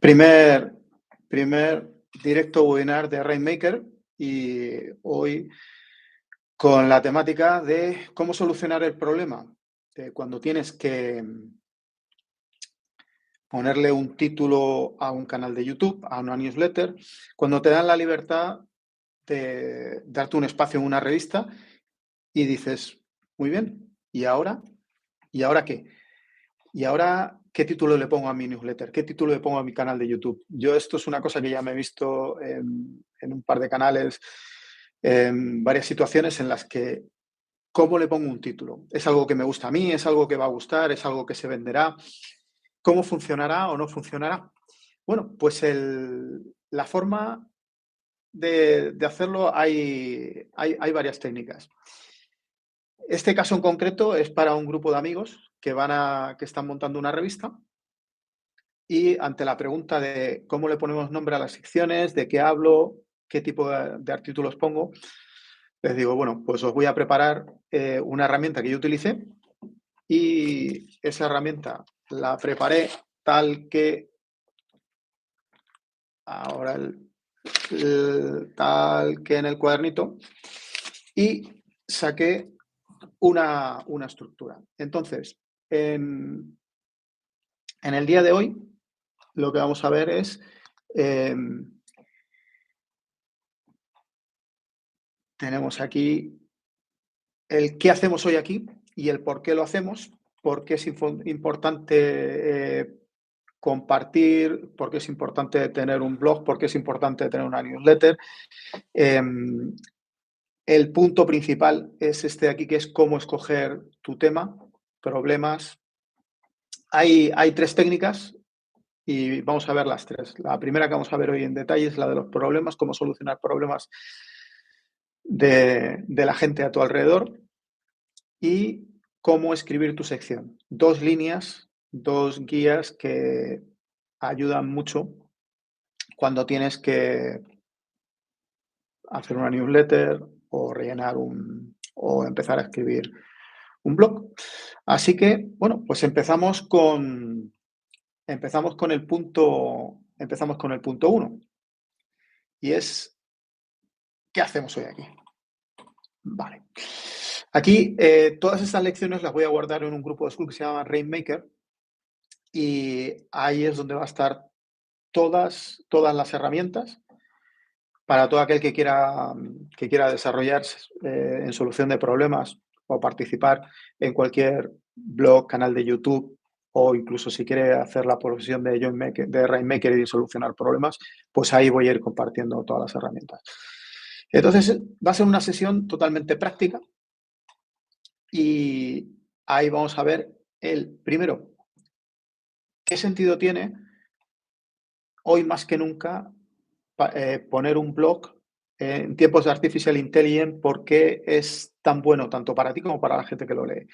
Primer, primer directo webinar de Rainmaker y hoy con la temática de cómo solucionar el problema de cuando tienes que ponerle un título a un canal de YouTube, a una newsletter, cuando te dan la libertad de darte un espacio en una revista y dices, muy bien, ¿y ahora? ¿Y ahora qué? ¿Y ahora qué título le pongo a mi newsletter? ¿Qué título le pongo a mi canal de YouTube? Yo esto es una cosa que ya me he visto en un par de canales, en varias situaciones en las que, ¿cómo le pongo un título? ¿Es algo que me gusta a mí? ¿Es algo que va a gustar? ¿Es algo que se venderá? ¿Cómo funcionará o no funcionará? Bueno, pues la forma de hacerlo hay varias técnicas. Este caso en concreto es para un grupo de amigos que están montando una revista. Y ante la pregunta de cómo le ponemos nombre a las secciones, de qué hablo, qué tipo de artículos pongo, les digo, bueno, pues os voy a preparar una herramienta que yo utilicé y esa herramienta la preparé tal que ahora tal que en el cuadernito y saqué una estructura. Entonces, en el día de hoy, lo que vamos a ver es tenemos aquí el qué hacemos hoy aquí y el por qué lo hacemos, por qué es importante compartir, por qué es importante tener un blog, por qué es importante tener una newsletter. El punto principal es este de aquí, que es cómo escoger tu tema, problemas. Hay tres técnicas y vamos a ver las tres. La primera que vamos a ver hoy en detalle es la de los problemas, cómo solucionar problemas de la gente a tu alrededor. Y cómo escribir tu sección. Dos líneas, dos guías que ayudan mucho cuando tienes que hacer una newsletter o rellenar o empezar a escribir un blog. Así que, bueno, pues empezamos con el punto uno. Y es, ¿qué hacemos hoy aquí? Vale. Aquí, todas estas lecciones las voy a guardar en un grupo de School que se llama Rainmaker. Y ahí es donde va a estar todas las herramientas para todo aquel que quiera desarrollar en solución de problemas o participar en cualquier blog, canal de YouTube o incluso si quiere hacer la profesión de Rainmaker y solucionar problemas, pues ahí voy a ir compartiendo todas las herramientas. Entonces, va a ser una sesión totalmente práctica y ahí vamos a ver primero, ¿qué sentido tiene hoy más que nunca poner un blog en tiempos de Artificial Intelligence? ¿Por qué es tan bueno tanto para ti como para la gente que lo lee?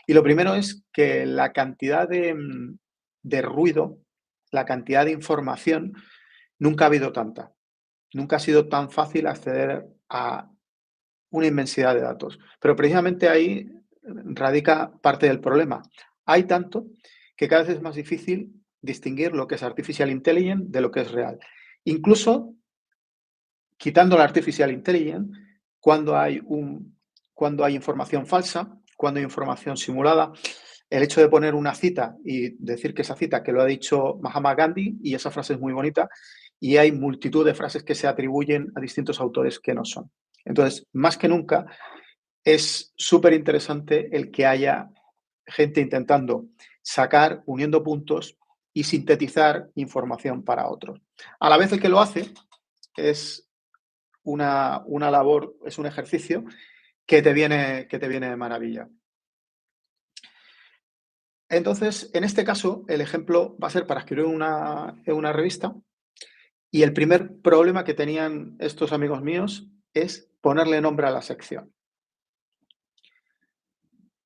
Y lo primero es que la cantidad de ruido, la cantidad de información, nunca ha habido tanta. Nunca ha sido tan fácil acceder a una inmensidad de datos. Pero precisamente ahí radica parte del problema. Hay tanto que cada vez es más difícil distinguir lo que es Artificial Intelligence de lo que es real. Incluso quitando la Artificial Intelligence, cuando hay información falsa, cuando hay información simulada, el hecho de poner una cita y decir que esa cita que lo ha dicho Mahatma Gandhi y esa frase es muy bonita, y hay multitud de frases que se atribuyen a distintos autores que no son. Entonces, más que nunca, es súper interesante el que haya gente intentando sacar, uniendo puntos y sintetizar información para otros. A la vez el que lo hace es una labor, es un ejercicio que te viene de maravilla. Entonces, en este caso, el ejemplo va a ser para escribir una revista y el primer problema que tenían estos amigos míos es ponerle nombre a la sección.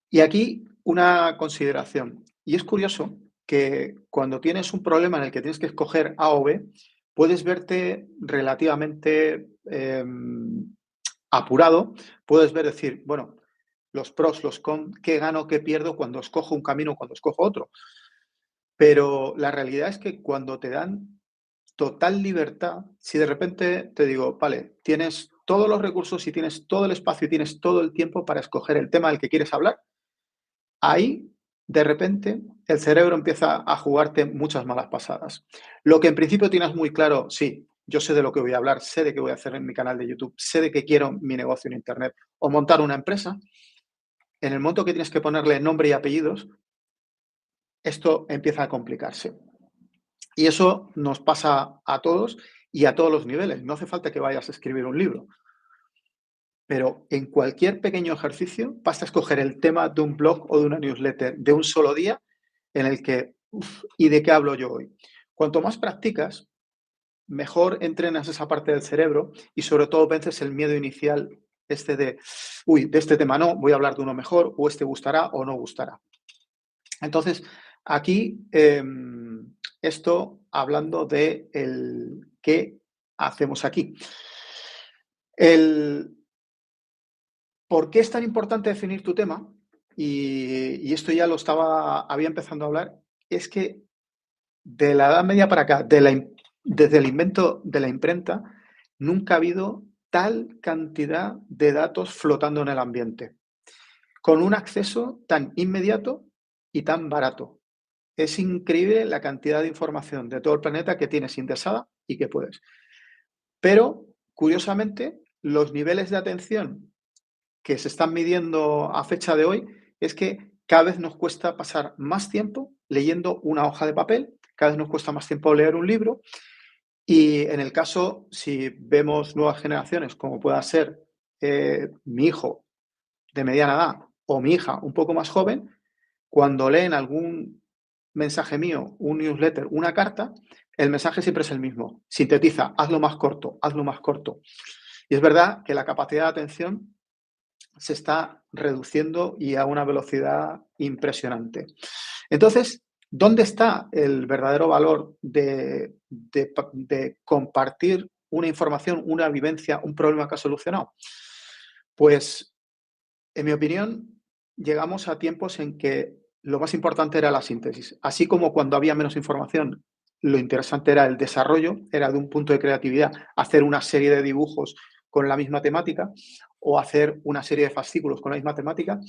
Y aquí una consideración. Y es curioso que cuando tienes un problema en el que tienes que escoger A o B, puedes verte relativamente apurado, puedes decir, bueno, los pros, los cons, qué gano, qué pierdo cuando escojo un camino, cuando escojo otro. Pero la realidad es que cuando te dan total libertad si de repente te digo, vale, tienes todos los recursos y tienes todo el espacio y tienes todo el tiempo para escoger el tema del que quieres hablar. Ahí, de repente, el cerebro empieza a jugarte muchas malas pasadas. Lo que en principio tienes muy claro, sí, yo sé de lo que voy a hablar, sé de qué voy a hacer en mi canal de YouTube, sé de qué quiero mi negocio en Internet o montar una empresa. En el momento que tienes que ponerle nombre y apellidos, esto empieza a complicarse. Y eso nos pasa a todos y a todos los niveles. No hace falta que vayas a escribir un libro, pero en cualquier pequeño ejercicio basta escoger el tema de un blog o de una newsletter de un solo día en el que, ¿y de qué hablo yo hoy? Cuanto más practicas, mejor entrenas esa parte del cerebro y sobre todo vences el miedo inicial este de, uy, de este tema no, voy a hablar de uno mejor o este gustará o no gustará. Entonces, aquí, esto hablando de el qué hacemos aquí. El por qué es tan importante definir tu tema, y esto ya lo había empezado a hablar, es que de la Edad Media para acá, desde el invento de la imprenta, nunca ha habido tal cantidad de datos flotando en el ambiente, con un acceso tan inmediato y tan barato. Es increíble la cantidad de información de todo el planeta que tienes indexada y que puedes. Pero, curiosamente, los niveles de atención que se están midiendo a fecha de hoy es que cada vez nos cuesta pasar más tiempo leyendo una hoja de papel, cada vez nos cuesta más tiempo leer un libro y en el caso, si vemos nuevas generaciones, como pueda ser mi hijo de mediana edad o mi hija un poco más joven, cuando leen algún mensaje mío, un newsletter, una carta, el mensaje siempre es el mismo. Sintetiza, hazlo más corto, hazlo más corto. Y es verdad que la capacidad de atención se está reduciendo y a una velocidad impresionante. Entonces, ¿dónde está el verdadero valor de compartir una información, una vivencia, un problema que has solucionado? Pues, en mi opinión, llegamos a tiempos en que lo más importante era la síntesis. Así como cuando había menos información, lo interesante era el desarrollo, era de un punto de creatividad hacer una serie de dibujos con la misma temática o hacer una serie de fascículos con la misma temática.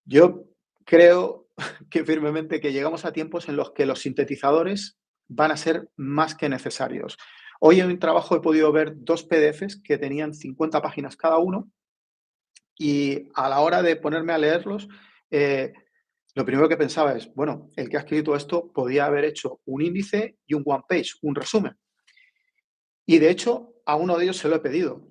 Yo creo que firmemente que llegamos a tiempos en los que los sintetizadores van a ser más que necesarios. Hoy en mi trabajo he podido ver 2 PDFs que tenían 50 páginas cada uno y a la hora de ponerme a leerlos, lo primero que pensaba es, bueno, el que ha escrito esto podía haber hecho un índice y un one page, un resumen. Y de hecho, a uno de ellos se lo he pedido.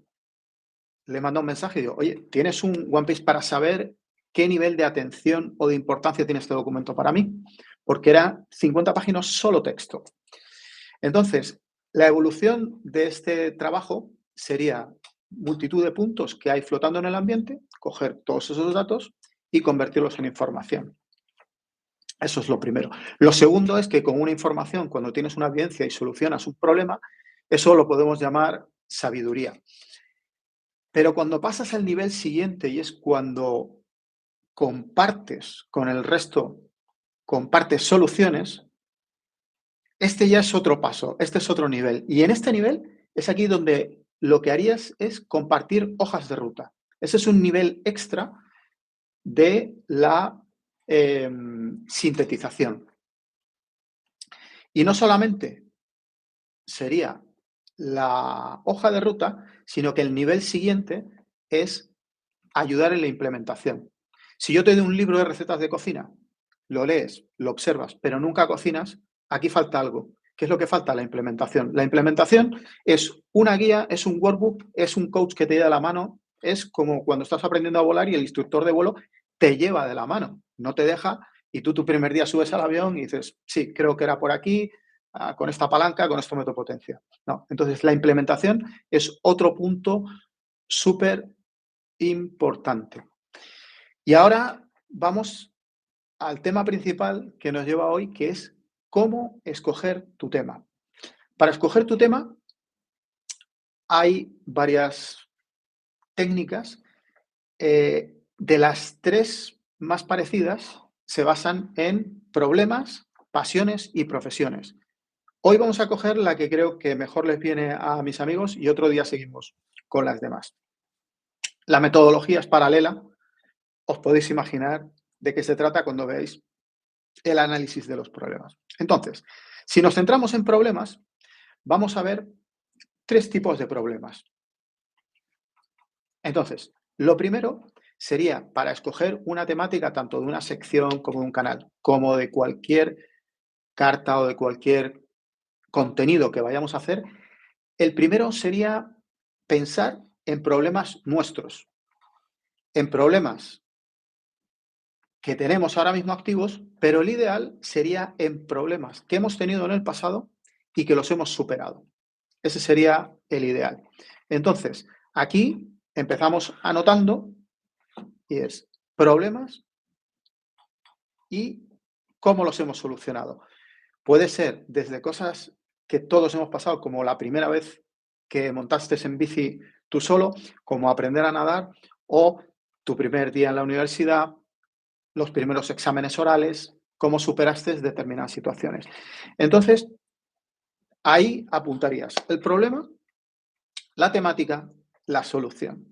Le mando un mensaje y digo, oye, ¿tienes un one page para saber qué nivel de atención o de importancia tiene este documento para mí? Porque era 50 páginas solo texto. Entonces, la evolución de este trabajo sería multitud de puntos que hay flotando en el ambiente, coger todos esos datos y convertirlos en información. Eso es lo primero. Lo segundo es que con una información, cuando tienes una evidencia y solucionas un problema, eso lo podemos llamar sabiduría. Pero cuando pasas al nivel siguiente y es cuando compartes con el resto, compartes soluciones, este ya es otro paso, este es otro nivel. Y en este nivel es aquí donde lo que harías es compartir hojas de ruta. Ese es un nivel extra de la sintetización. Y no solamente sería la hoja de ruta, sino que el nivel siguiente es ayudar en la implementación. Si yo te doy un libro de recetas de cocina, lo lees, lo observas, pero nunca cocinas, aquí falta algo. ¿Qué es lo que falta? La implementación. La implementación es una guía, es un workbook, es un coach que te lleva de la mano, es como cuando estás aprendiendo a volar y el instructor de vuelo te lleva de la mano, no te deja y tú tu primer día subes al avión y dices, sí, creo que era por aquí, con esta palanca, con esto meto potencia. No, entonces la implementación es otro punto súper importante. Y ahora vamos al tema principal que nos lleva hoy, que es cómo escoger tu tema. Para escoger tu tema hay varias técnicas. De las 3 más parecidas se basan en problemas, pasiones y profesiones. Hoy vamos a coger la que creo que mejor les viene a mis amigos y otro día seguimos con las demás. La metodología es paralela. Os podéis imaginar de qué se trata cuando veáis el análisis de los problemas. Entonces, si nos centramos en problemas, vamos a ver tres tipos de problemas. Entonces, lo primero sería para escoger una temática tanto de una sección como de un canal, como de cualquier carta o de cualquier contenido que vayamos a hacer. El primero sería pensar en problemas nuestros, en problemas que tenemos ahora mismo activos, pero el ideal sería en problemas que hemos tenido en el pasado y que los hemos superado. Ese sería el ideal. Entonces, aquí empezamos anotando y es problemas y cómo los hemos solucionado. Puede ser desde cosas que todos hemos pasado, como la primera vez que montaste en bici tú solo, como aprender a nadar, o tu primer día en la universidad, los primeros exámenes orales, cómo superaste determinadas situaciones. Entonces, ahí apuntarías el problema, la temática, la solución.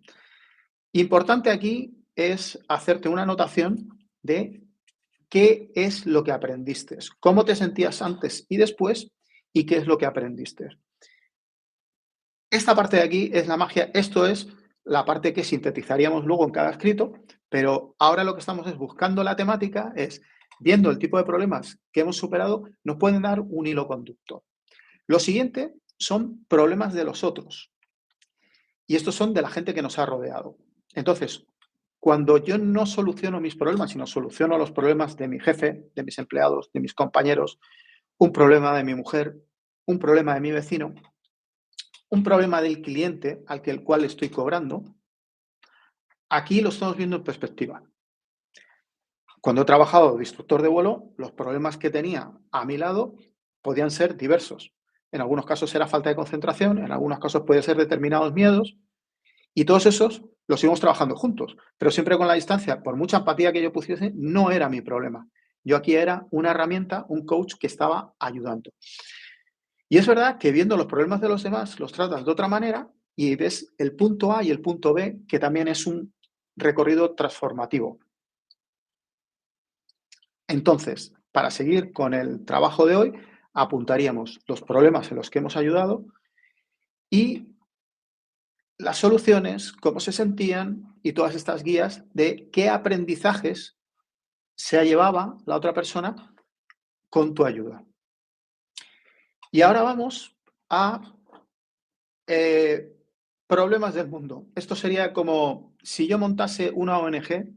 Importante aquí es hacerte una anotación de qué es lo que aprendiste, cómo te sentías antes y después y qué es lo que aprendiste. Esta parte de aquí es la magia, esto es la parte que sintetizaríamos luego en cada escrito, pero ahora lo que estamos es buscando la temática, es viendo el tipo de problemas que hemos superado, nos pueden dar un hilo conductor. Lo siguiente son problemas de los otros. Y estos son de la gente que nos ha rodeado. Entonces, cuando yo no soluciono mis problemas, sino soluciono los problemas de mi jefe, de mis empleados, de mis compañeros, un problema de mi mujer, un problema de mi vecino, un problema del cliente al que el cual estoy cobrando, aquí lo estamos viendo en perspectiva. Cuando he trabajado de instructor de vuelo, los problemas que tenía a mi lado podían ser diversos. En algunos casos era falta de concentración, en algunos casos puede ser determinados miedos, y todos esos los íbamos trabajando juntos, pero siempre con la distancia, por mucha empatía que yo pusiese, no era mi problema. Yo aquí era una herramienta, un coach que estaba ayudando. Y es verdad que viendo los problemas de los demás, los tratas de otra manera y ves el punto A y el punto B, que también es un recorrido transformativo. Entonces, para seguir con el trabajo de hoy, apuntaríamos los problemas en los que hemos ayudado y las soluciones, cómo se sentían y todas estas guías de qué aprendizajes se llevaba la otra persona con tu ayuda. Y ahora vamos a problemas del mundo. Esto sería como si yo montase una ONG,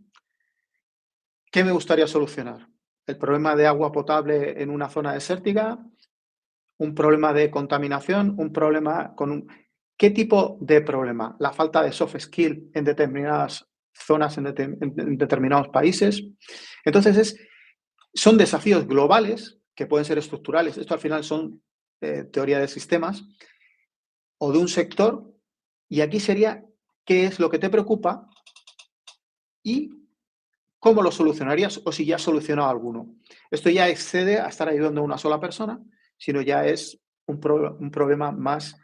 ¿qué me gustaría solucionar? El problema de agua potable en una zona desértica, un problema de contaminación, un problema con un... ¿Qué tipo de problema? La falta de soft skill en determinadas zonas, en determinados países. Entonces, son desafíos globales que pueden ser estructurales. Esto al final son teoría de sistemas o de un sector. Y aquí sería qué es lo que te preocupa y cómo lo solucionarías o si ya has solucionado alguno. Esto ya excede a estar ayudando a una sola persona, sino ya es un problema más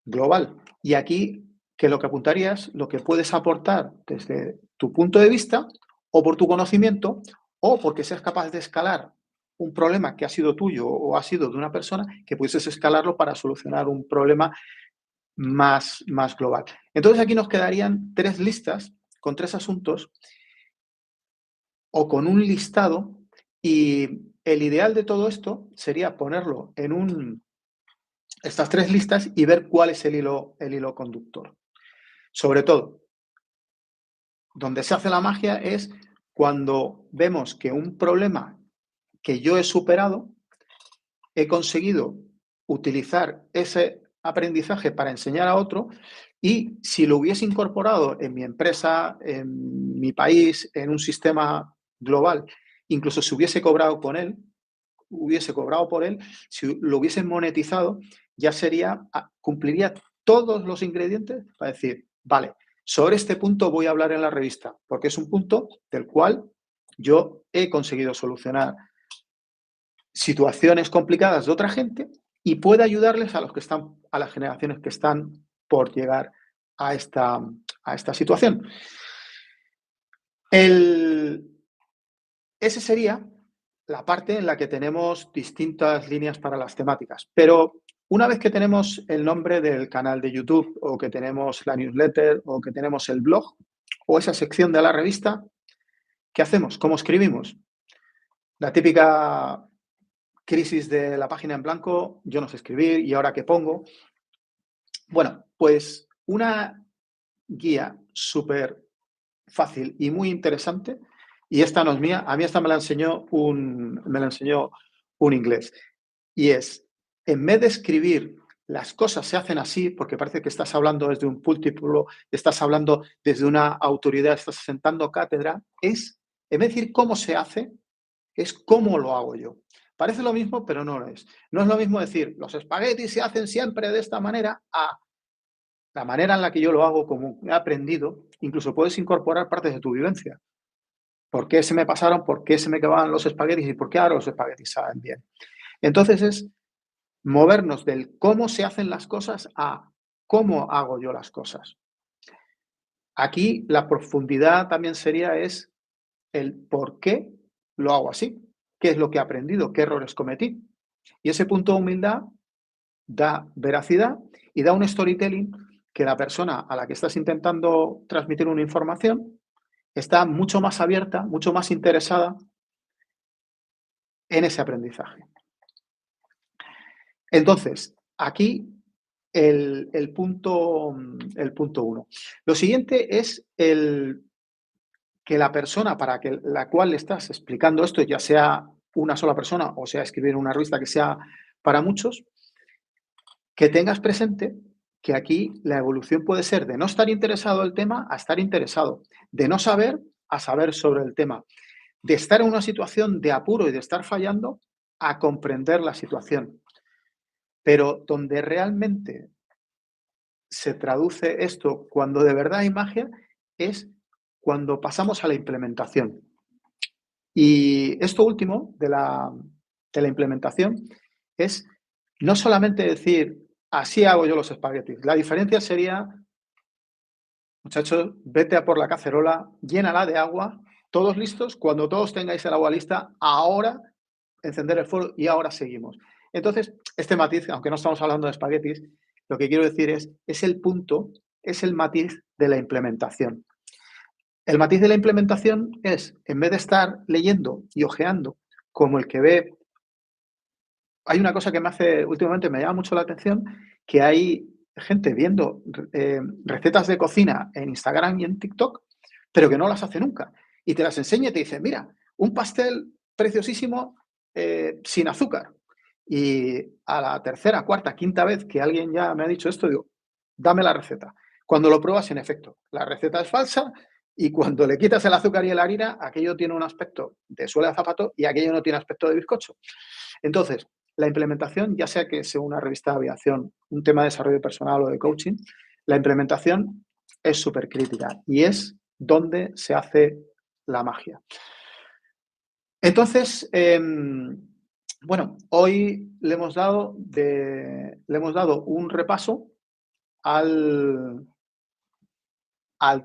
global. Y aquí, que lo que apuntarías, lo que puedes aportar desde tu punto de vista o por tu conocimiento o porque seas capaz de escalar un problema que ha sido tuyo o ha sido de una persona, que pudieses escalarlo para solucionar un problema más global. Entonces aquí nos quedarían tres listas con tres asuntos o con un listado y el ideal de todo esto sería ponerlo en estas tres listas y ver cuál es el hilo conductor. Sobre todo, donde se hace la magia es cuando vemos que un problema que yo he superado, he conseguido utilizar ese aprendizaje para enseñar a otro y si lo hubiese incorporado en mi empresa, en mi país, en un sistema global, incluso si hubiese cobrado por él, si lo hubiesen monetizado, ya cumpliría todos los ingredientes para decir, vale, sobre este punto voy a hablar en la revista, porque es un punto del cual yo he conseguido solucionar situaciones complicadas de otra gente y puede ayudarles a las generaciones que están por llegar a esta situación. Ese sería la parte en la que tenemos distintas líneas para las temáticas. Pero una vez que tenemos el nombre del canal de YouTube o que tenemos la newsletter o que tenemos el blog o esa sección de la revista, ¿qué hacemos? ¿Cómo escribimos? La típica crisis de la página en blanco, yo no sé escribir y ahora qué pongo. Bueno, pues una guía súper fácil y muy interesante, y esta no es mía, a mí esta me la enseñó un inglés, y es, en vez de escribir las cosas se hacen así, porque parece que estás hablando desde un púlpito, estás hablando desde una autoridad, estás sentando cátedra, en vez de decir cómo se hace, es cómo lo hago yo. Parece lo mismo, pero no lo es. No es lo mismo decir, los espaguetis se hacen siempre de esta manera, a la manera en la que yo lo hago, como he aprendido, incluso puedes incorporar partes de tu vivencia. ¿Por qué se me pasaron? ¿Por qué se me quedaban los espaguetis? ¿Y por qué ahora los espaguetis saben bien? Entonces es movernos del cómo se hacen las cosas a cómo hago yo las cosas. Aquí la profundidad también sería es el por qué lo hago así, qué es lo que he aprendido, qué errores cometí. Y ese punto de humildad da veracidad y da un storytelling que la persona a la que estás intentando transmitir una información está mucho más abierta, mucho más interesada en ese aprendizaje. Entonces, aquí el punto uno. Lo siguiente es que la persona para la cual le estás explicando esto, ya sea una sola persona o sea escribir una revista que sea para muchos, que tengas presente que aquí la evolución puede ser de no estar interesado en el tema a estar interesado, de no saber a saber sobre el tema, de estar en una situación de apuro y de estar fallando a comprender la situación. Pero donde realmente se traduce esto, cuando de verdad hay magia, es cuando pasamos a la implementación. Y esto último de la implementación es no solamente decir, así hago yo los espaguetis. La diferencia sería, muchachos, vete a por la cacerola, llénala de agua, todos listos, cuando todos tengáis el agua lista, ahora encender el fuego y ahora seguimos. Entonces, este matiz, aunque no estamos hablando de espaguetis, lo que quiero decir es el punto, es el matiz de la implementación. El matiz de la implementación es, en vez de estar leyendo y ojeando como el que ve, hay una cosa que últimamente me llama mucho la atención, que hay gente viendo recetas de cocina en Instagram y en TikTok, pero que no las hace nunca. Y te las enseña y te dice, mira, un pastel preciosísimo sin azúcar. Y a la tercera, cuarta, quinta vez que alguien ya me ha dicho esto, digo, dame la receta. Cuando lo pruebas, en efecto, la receta es falsa y cuando le quitas el azúcar y la harina, aquello tiene un aspecto de suela de zapato y aquello no tiene aspecto de bizcocho. Entonces, la implementación, ya sea que sea una revista de aviación, un tema de desarrollo personal o de coaching, la implementación es súper crítica y es donde se hace la magia. Entonces, bueno, hoy le hemos dado un repaso al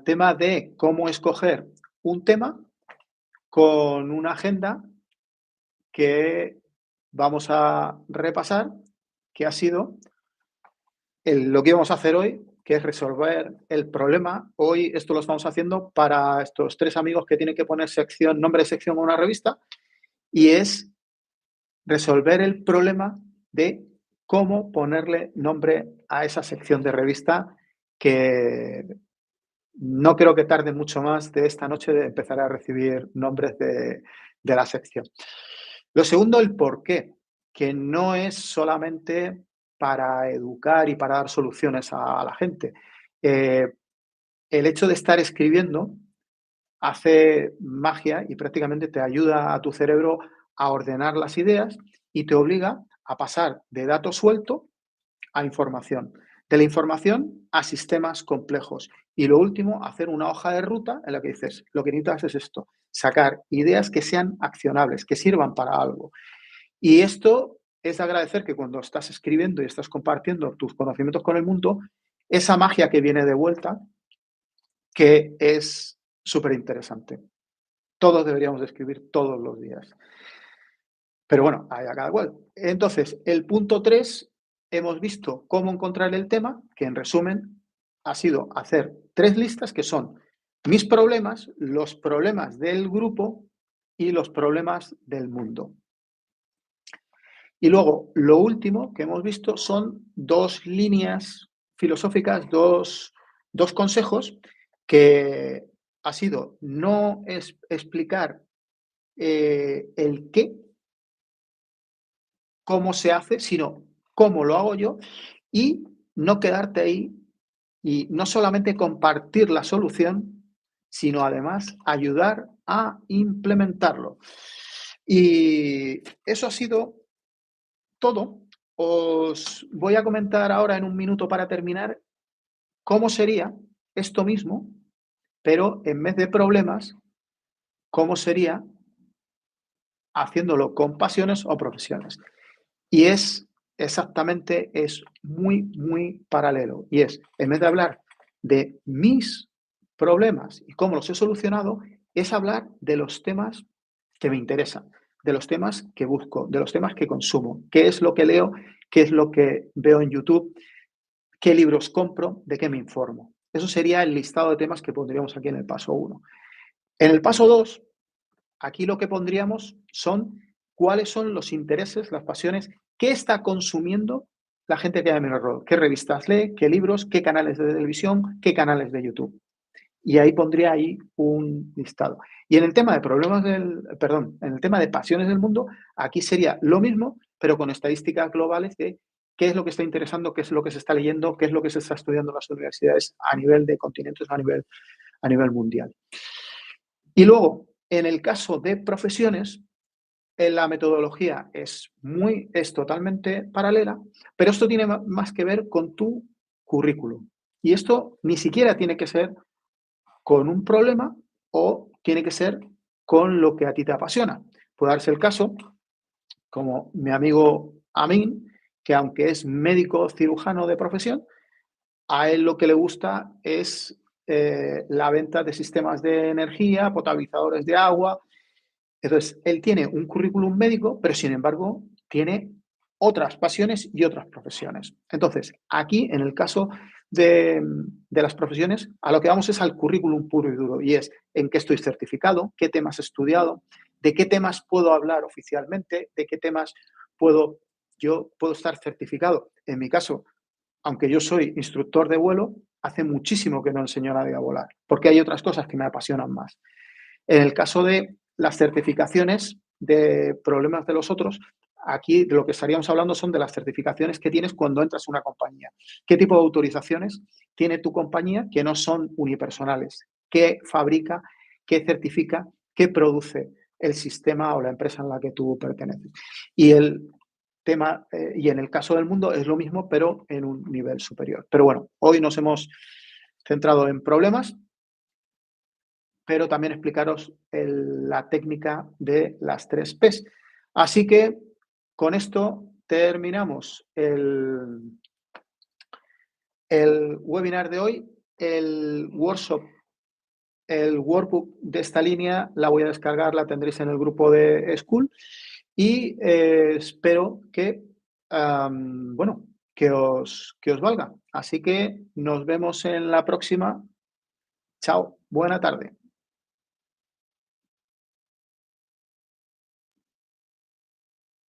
tema de cómo escoger un tema con una agenda que vamos a repasar, que ha sido lo que íbamos a hacer hoy, que es resolver el problema. Hoy esto lo estamos haciendo para estos 3 amigos que tienen que poner nombre de sección en una revista, y es resolver el problema de cómo ponerle nombre a esa sección de revista, que no creo que tarde mucho más de esta noche de empezar a recibir nombres de la sección. Lo segundo, el por qué, que no es solamente para educar y para dar soluciones a la gente. El hecho de estar escribiendo hace magia y prácticamente te ayuda a tu cerebro a ordenar las ideas y te obliga a pasar de datos suelto a información, de la información a sistemas complejos. Y lo último, hacer una hoja de ruta en la que dices, lo que necesitas es esto, sacar ideas que sean accionables, que sirvan para algo. Y esto es de agradecer que cuando estás escribiendo y estás compartiendo tus conocimientos con el mundo, esa magia que viene de vuelta, que es súper interesante. Todos deberíamos de escribir todos los días. Pero bueno, a cada cual. Entonces, el punto 3 hemos visto cómo encontrar el tema, que en resumen ha sido hacer 3 listas que son mis problemas, los problemas del grupo y los problemas del mundo. Y luego, lo último que hemos visto son 2 líneas filosóficas, dos consejos que ha sido no explicar el qué, cómo se hace, sino cómo lo hago yo y no quedarte ahí y no solamente compartir la solución, sino además ayudar a implementarlo. Y eso ha sido todo. Os voy a comentar ahora en un minuto para terminar cómo sería esto mismo, pero en vez de problemas, cómo sería haciéndolo con pasiones o profesiones. Y es exactamente, es muy, muy paralelo. Y es, en vez de hablar de mis problemas y cómo los he solucionado, es hablar de los temas que me interesan, de los temas que busco, de los temas que consumo, qué es lo que leo, qué es lo que veo en YouTube, qué libros compro, de qué me informo. Eso sería el listado de temas que pondríamos aquí en el paso 1. En el paso 2, aquí lo que pondríamos son cuáles son los intereses, las pasiones, qué está consumiendo la gente que hay a mi alrededor, qué revistas lee, qué libros, qué canales de televisión, qué canales de YouTube. Y ahí pondría ahí un listado. Y en el tema de problemas en el tema de pasiones del mundo, aquí sería lo mismo, pero con estadísticas globales de qué es lo que está interesando, qué es lo que se está leyendo, qué es lo que se está estudiando en las universidades a nivel de continentes, a nivel mundial. Y luego, en el caso de profesiones, la metodología es totalmente paralela, pero esto tiene más que ver con tu currículum. Y esto ni siquiera tiene que ser con un problema o tiene que ser con lo que a ti te apasiona. Puede darse el caso, como mi amigo Amin, que aunque es médico cirujano de profesión, a él lo que le gusta es la venta de sistemas de energía, potabilizadores de agua. Entonces, él tiene un currículum médico, pero sin embargo tiene otras pasiones y otras profesiones. Entonces, aquí, en el caso de las profesiones, a lo que vamos es al currículum puro y duro, y es en qué estoy certificado, qué temas he estudiado, de qué temas puedo hablar oficialmente, de qué temas yo puedo estar certificado. En mi caso, aunque yo soy instructor de vuelo, hace muchísimo que no enseño a nadie a volar, porque hay otras cosas que me apasionan más. En el caso de las certificaciones de problemas de los otros, aquí de lo que estaríamos hablando son de las certificaciones que tienes cuando entras a una compañía. ¿Qué tipo de autorizaciones tiene tu compañía que no son unipersonales? ¿Qué fabrica, qué certifica, qué produce el sistema o la empresa en la que tú perteneces? Y el tema, y en el caso del mundo es lo mismo, pero en un nivel superior. Pero bueno, hoy nos hemos centrado en problemas, pero también explicaros la técnica de las 3 Ps. Así que con esto terminamos el webinar de hoy. El workshop, el workbook de esta línea la voy a descargar, la tendréis en el grupo de School y espero que, bueno, que os valga. Así que nos vemos en la próxima. Chao, buena tarde.